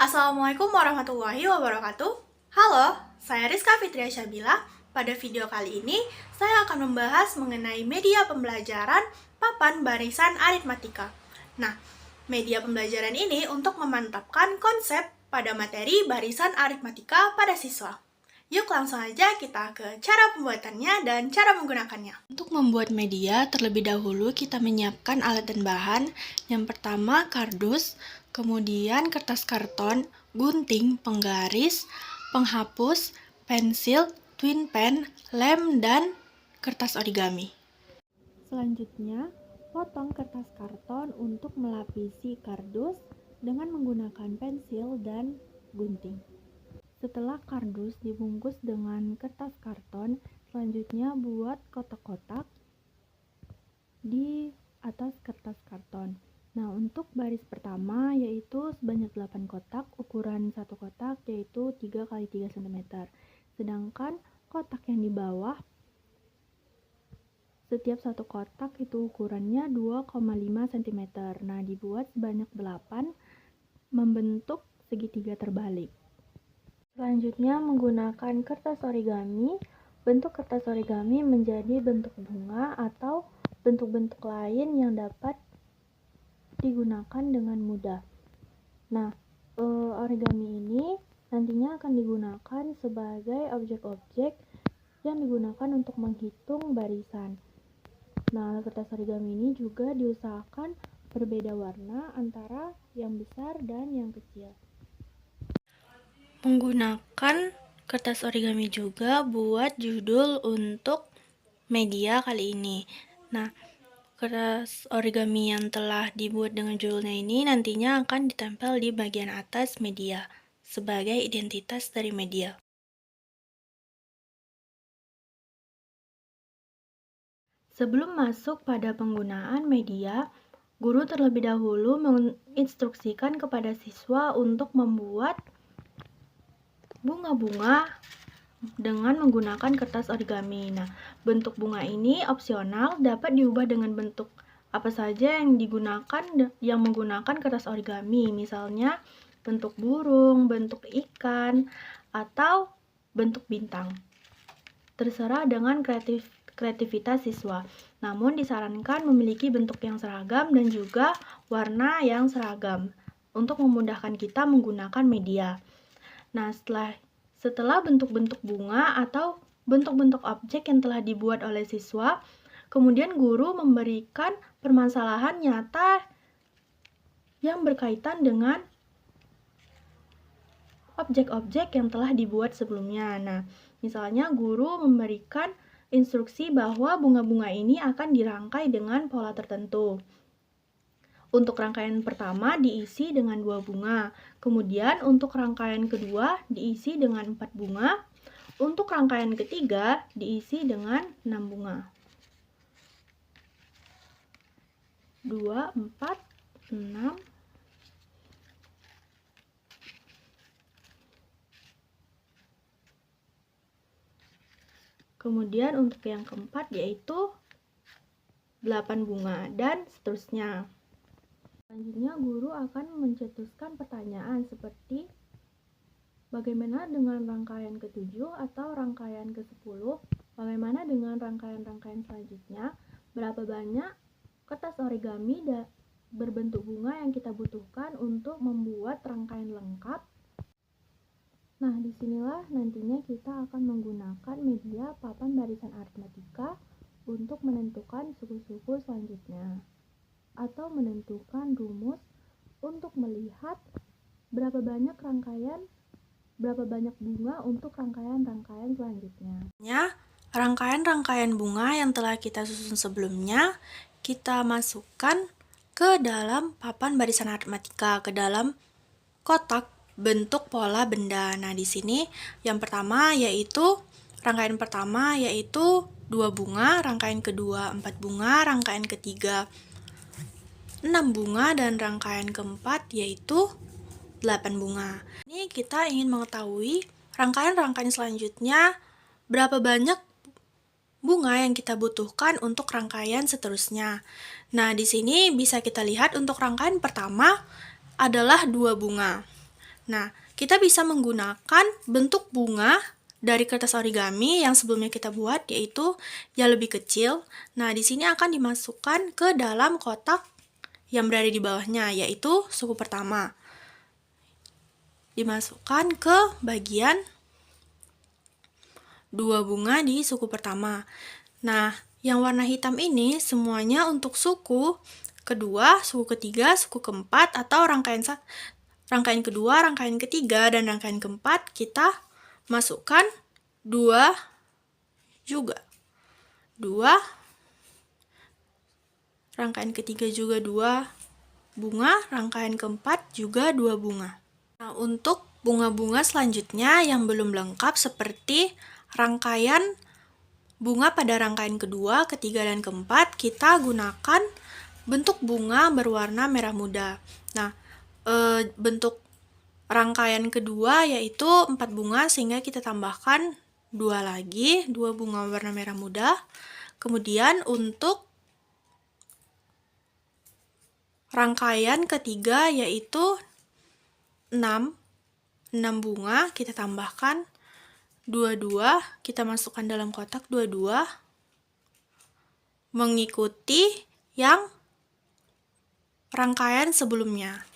Assalamualaikum warahmatullahi wabarakatuh. Halo, saya Rizka Fitria Syabila. Pada video kali ini, saya akan membahas mengenai media pembelajaran papan barisan aritmatika. Nah, media pembelajaran ini untuk memantapkan konsep pada materi barisan aritmatika pada siswa. Yuk langsung aja kita ke cara pembuatannya dan cara menggunakannya. Untuk membuat media, terlebih dahulu kita menyiapkan alat dan bahan. Yang pertama, kardus, kemudian kertas karton, gunting, penggaris, penghapus, pensil, twin pen, lem, dan kertas origami. Selanjutnya, potong kertas karton untuk melapisi kardus dengan menggunakan pensil dan gunting. Setelah kardus dibungkus dengan kertas karton, selanjutnya buat kotak-kotak di atas kertas karton. Nah, untuk baris pertama yaitu sebanyak 8 kotak, ukuran satu kotak yaitu 3 x 3 cm. Sedangkan kotak yang di bawah, setiap satu kotak itu ukurannya 2,5 cm. Nah, dibuat sebanyak 8 membentuk segitiga terbalik. Selanjutnya menggunakan kertas origami. Bentuk kertas origami menjadi bentuk bunga atau bentuk-bentuk lain yang dapat digunakan dengan mudah. Nah, origami ini nantinya akan digunakan sebagai objek-objek yang digunakan untuk menghitung barisan. Nah, kertas origami ini juga diusahakan berbeda warna antara yang besar dan yang kecil. Menggunakan kertas origami juga buat judul untuk media kali ini. Nah, kertas origami yang telah dibuat dengan judulnya ini nantinya akan ditempel di bagian atas media sebagai identitas dari media. Sebelum masuk pada penggunaan media, guru terlebih dahulu menginstruksikan kepada siswa untuk membuat bunga-bunga dengan menggunakan kertas origami. Nah, bentuk bunga ini opsional, dapat diubah dengan bentuk apa saja yang digunakan yang menggunakan kertas origami. Misalnya bentuk burung, bentuk ikan, atau bentuk bintang. Terserah dengan kreativitas siswa. Namun disarankan memiliki bentuk yang seragam dan juga warna yang seragam untuk memudahkan kita menggunakan media. Nah, setelah bentuk-bentuk bunga atau bentuk-bentuk objek yang telah dibuat oleh siswa, kemudian guru memberikan permasalahan nyata yang berkaitan dengan objek-objek yang telah dibuat sebelumnya. Nah, misalnya guru memberikan instruksi bahwa bunga-bunga ini akan dirangkai dengan pola tertentu. Untuk rangkaian pertama diisi dengan 2 bunga, kemudian untuk rangkaian kedua diisi dengan 4 bunga, untuk rangkaian ketiga diisi dengan 6 bunga. 2, 4, 6. Kemudian untuk yang keempat yaitu 8 bunga dan seterusnya. Selanjutnya, guru akan mencetuskan pertanyaan seperti bagaimana dengan rangkaian ke-7 atau rangkaian ke-10? Bagaimana dengan rangkaian-rangkaian selanjutnya? Berapa banyak kertas origami berbentuk bunga yang kita butuhkan untuk membuat rangkaian lengkap? Nah, disinilah nantinya kita akan menggunakan media papan barisan aritmatika untuk menentukan suku-suku selanjutnya, atau menentukan rumus untuk melihat berapa banyak bunga untuk rangkaian-rangkaian selanjutnya. Rangkaian-rangkaian bunga yang telah kita susun sebelumnya, kita masukkan ke dalam papan barisan aritmatika, ke dalam kotak bentuk pola benda. Nah, di sini yang pertama yaitu rangkaian pertama yaitu 2 bunga, rangkaian kedua 4 bunga, rangkaian ketiga 6 bunga, dan rangkaian keempat yaitu 8 bunga. Ini kita ingin mengetahui rangkaian-rangkaian selanjutnya berapa banyak bunga yang kita butuhkan untuk rangkaian seterusnya. Nah, di sini bisa kita lihat untuk rangkaian pertama adalah 2 bunga. Nah, kita bisa menggunakan bentuk bunga dari kertas origami yang sebelumnya kita buat, yaitu yang lebih kecil. Nah, di sini akan dimasukkan ke dalam kotak yang berada di bawahnya, yaitu suku pertama. Dimasukkan ke bagian 2 bunga di suku pertama. Nah, yang warna hitam ini semuanya untuk suku kedua, suku ketiga, suku keempat, atau rangkaian kedua, rangkaian ketiga, dan rangkaian keempat kita masukkan 2 juga. 2, rangkaian ketiga juga 2 bunga, rangkaian keempat juga 2 bunga. Nah, untuk bunga-bunga selanjutnya yang belum lengkap seperti rangkaian bunga pada rangkaian kedua, ketiga, dan keempat, kita gunakan bentuk bunga berwarna merah muda. Nah, bentuk rangkaian kedua yaitu 4 bunga, sehingga kita tambahkan 2 lagi, 2 bunga warna merah muda. Kemudian untuk rangkaian ketiga yaitu 6 bunga, kita tambahkan 2, kita masukkan dalam kotak 2, mengikuti yang rangkaian sebelumnya,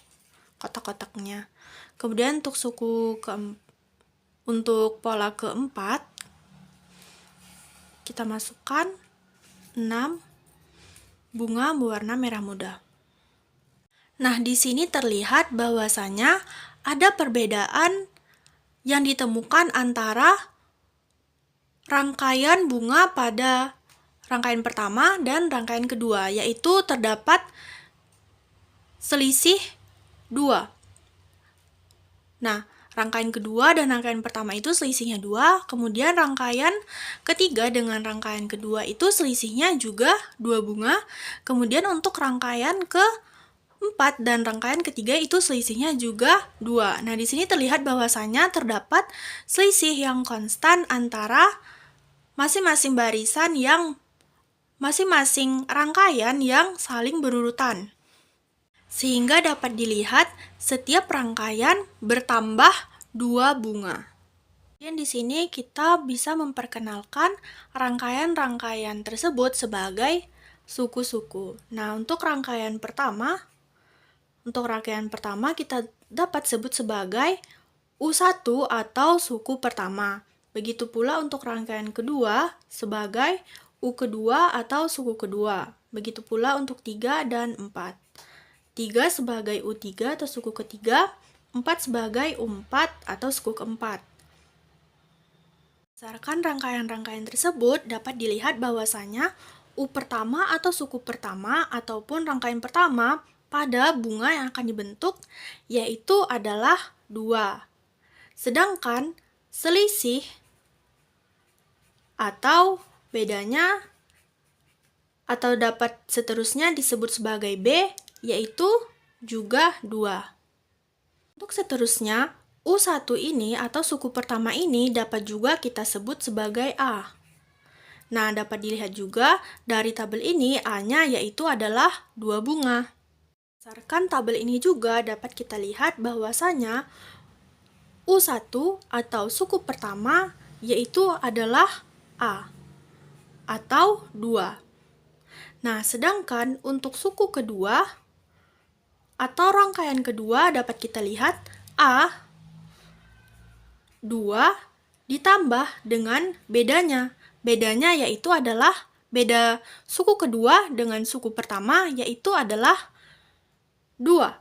kotak-kotaknya. Kemudian untuk pola keempat, kita masukkan 6 bunga berwarna merah muda. Nah, di sini terlihat bahwasanya ada perbedaan yang ditemukan antara rangkaian bunga pada rangkaian pertama dan rangkaian kedua, yaitu terdapat selisih 2. Nah, rangkaian kedua dan rangkaian pertama itu selisihnya 2, kemudian rangkaian ketiga dengan rangkaian kedua itu selisihnya juga 2 bunga, kemudian untuk rangkaian keempat dan rangkaian ketiga itu selisihnya juga 2. Nah, di sini terlihat bahwasanya terdapat selisih yang konstan antara masing-masing barisan masing-masing rangkaian yang saling berurutan. Sehingga dapat dilihat setiap rangkaian bertambah 2 bunga. Dan di sini kita bisa memperkenalkan rangkaian-rangkaian tersebut sebagai suku-suku. Nah, untuk rangkaian pertama kita dapat sebut sebagai U1 atau suku pertama. Begitu pula untuk rangkaian kedua sebagai U kedua atau suku kedua. Begitu pula untuk 3 dan 4. 3 sebagai U3 atau suku ketiga, 4 sebagai U4 atau suku keempat. Berdasarkan rangkaian-rangkaian tersebut, dapat dilihat bahwasanya U pertama atau suku pertama ataupun rangkaian pertama pada bunga yang akan dibentuk yaitu adalah 2. Sedangkan selisih atau bedanya atau dapat seterusnya disebut sebagai B yaitu juga 2. Untuk seterusnya, U1 ini atau suku pertama ini dapat juga kita sebut sebagai A. Nah, dapat dilihat juga dari tabel ini A-nya yaitu adalah 2 bunga. Berdasarkan tabel ini juga dapat kita lihat bahwasanya U1 atau suku pertama yaitu adalah A atau 2. Nah, sedangkan untuk suku kedua atau rangkaian kedua dapat kita lihat A 2 ditambah dengan bedanya. Bedanya yaitu adalah beda suku kedua dengan suku pertama yaitu adalah 2.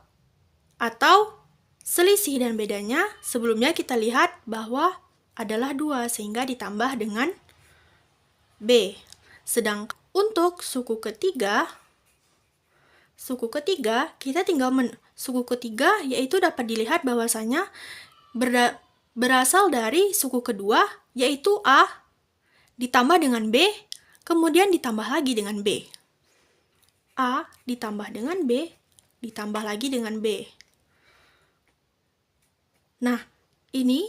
Atau selisih dan bedanya sebelumnya kita lihat bahwa adalah 2 sehingga ditambah dengan B. Sedangkan untuk suku ketiga kita tinggal suku ketiga yaitu dapat dilihat bahwasanya berasal dari suku kedua yaitu A ditambah dengan B kemudian ditambah lagi dengan B. A ditambah dengan B ditambah lagi dengan B. Nah, ini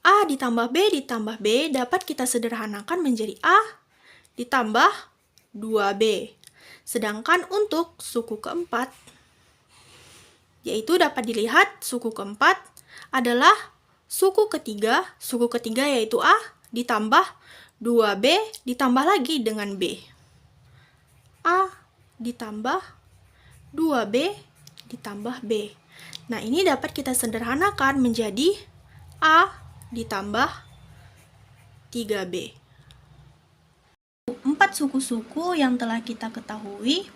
A ditambah B dapat kita sederhanakan menjadi A ditambah 2B. Sedangkan untuk suku keempat, yaitu dapat dilihat suku keempat adalah suku ketiga. Suku ketiga yaitu A ditambah 2B ditambah lagi dengan B. A ditambah 2B ditambah B. Nah, ini dapat kita sederhanakan menjadi A ditambah 3B. 4 suku-suku yang telah kita ketahui.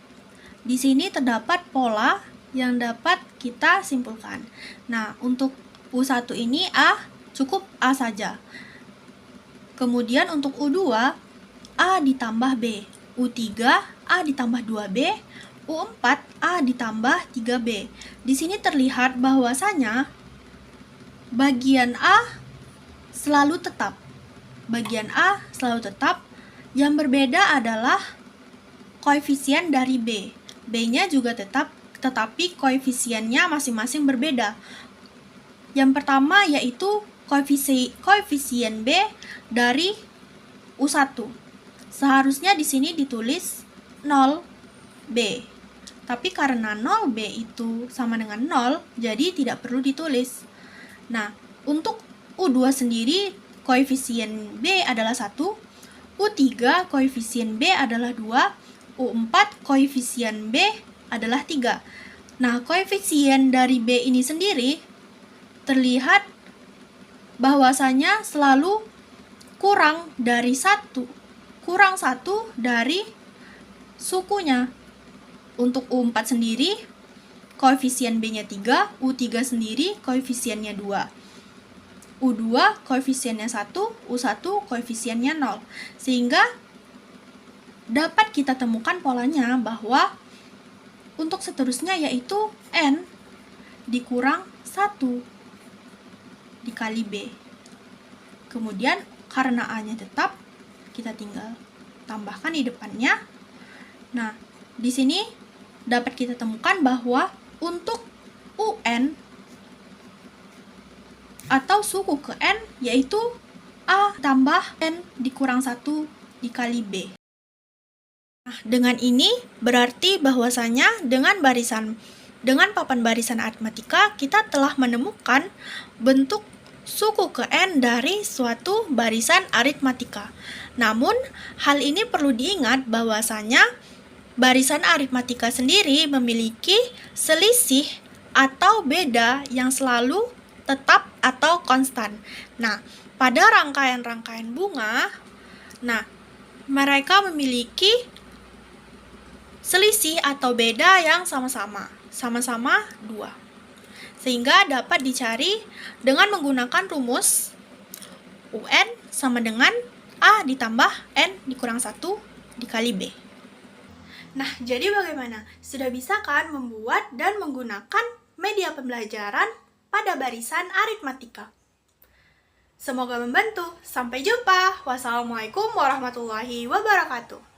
Di sini terdapat pola yang dapat kita simpulkan. Nah, untuk U1 ini A cukup A saja. Kemudian untuk U2 A ditambah B. U3 A ditambah 2B. U4 A ditambah 3B. Di sini terlihat bahwasanya bagian A selalu tetap. Bagian A selalu tetap. Yang berbeda adalah koefisien dari B. B-nya juga tetap, tetapi koefisiennya masing-masing berbeda. Yang pertama yaitu koefisien B dari U1. Seharusnya di sini ditulis 0B. Tapi karena 0B itu sama dengan 0, jadi tidak perlu ditulis. Nah, untuk U2 sendiri koefisien B adalah 1. U3 koefisien B adalah 2, U4 koefisien B adalah 3. Nah, koefisien dari B ini sendiri terlihat bahwasanya selalu kurang dari 1. Kurang 1 dari sukunya. Untuk U4 sendiri koefisien B-nya 3, U3 sendiri koefisiennya 2. U2 koefisiennya 1, U1 koefisiennya 0. Sehingga dapat kita temukan polanya bahwa untuk seterusnya yaitu N dikurang 1 dikali B. Kemudian karena A-nya tetap, kita tinggal tambahkan di depannya. Nah, di sini dapat kita temukan bahwa untuk UN atau suku ke N yaitu A tambah N dikurang 1 dikali B. Nah, dengan ini berarti bahwasanya dengan papan barisan aritmatika kita telah menemukan bentuk suku ke N dari suatu barisan aritmatika. Namun, hal ini perlu diingat bahwasanya barisan aritmatika sendiri memiliki selisih atau beda yang selalu tetap atau konstan. Nah, pada rangkaian-rangkaian bunga, mereka memiliki selisih atau beda yang sama-sama 2. Sehingga dapat dicari dengan menggunakan rumus UN sama dengan A ditambah N dikurang 1 dikali B. Nah, jadi bagaimana? Sudah bisa kan membuat dan menggunakan media pembelajaran pada barisan aritmatika? Semoga membantu. Sampai jumpa. Wassalamualaikum warahmatullahi wabarakatuh.